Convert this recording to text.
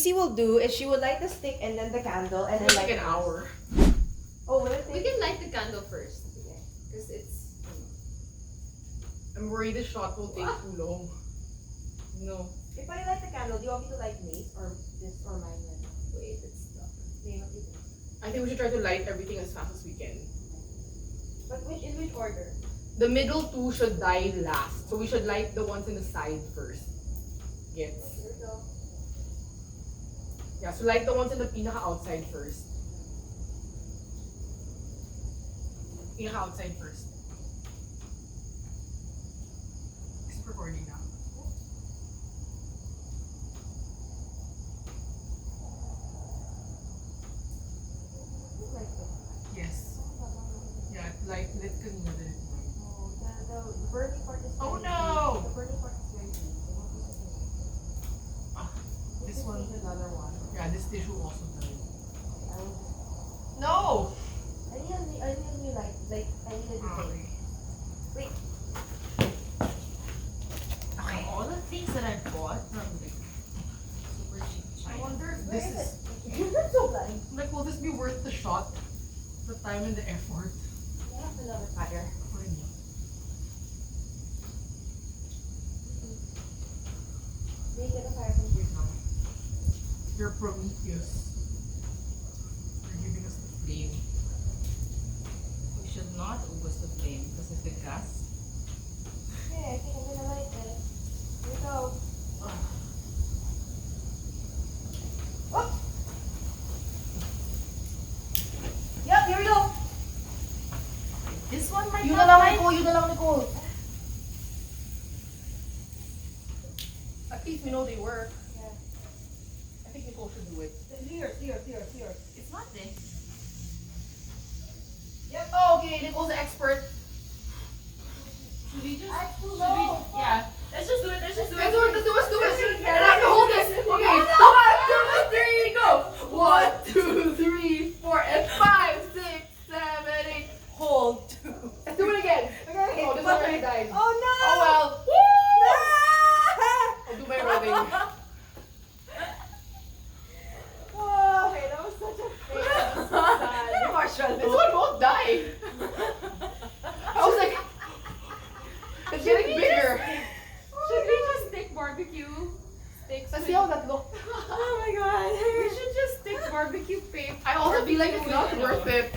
Kassie will do is she will light the stick and then the candle and then It's light like an hour. Oh, will it We take? can light the candle first. Because it's... I'm worried the shot will take too long. No. If I light the candle, do you want me to light Mace or this or mine? Wait, it's stuck. Name what you think. I think we should try to light everything as fast as we can. But in which order? The middle two should die last. So we should light the ones in the side first. Gets? Here we go. Yeah, so light the ones in the pinaka-outside first. Pinaka-outside first. It's recording now. Yes. Yeah, lit kanina din. Oh, the burning part is Oh very no! The burning part is very deep. This one. Another one. Yeah, this tissue also died. I will just... No! I need a new light. Like, I need a new thing. Wait. Okay, all the things that I bought from like super cheap I China. wonder if Where this is is... it? You're so blind. Like, will this be worth the shot? The time and the effort? I have another fire. May get a fire from here now. You're Prometheus. You're giving us the flame. We should not ubos the flame because of the gas. Okay, I think I'm gonna light this. Here we go. Oh! Yep, here we go. This one might You not na lang, light. Nicole. You na lang, Nicole. At least we know they work. Yeah. I think Nicole should do it. Here. It's not this. Yep. Oh, okay. Nicole's the expert. Should we just? I'm too Should we? low. Yeah. Let's just do it. Let's just do it. Let's do it. Let's do it. Yeah. And I have to hold this. Okay. 1, 2, 3, go. 1, 2, 3, 4, and 5, 6, 7, 8. Hold. 2. Let's do it again. Okay. Oh, this one already died. Oh no! Oh well. Ah! I'll do my rolling. Whoa, okay, that was such a fail. Marshall. This one won't die. I was like, it's getting bigger. Should we just stick barbecue sticks? Let's see how that looks. Oh my god. We should just stick barbecue paper. I also feel like it's not worth it.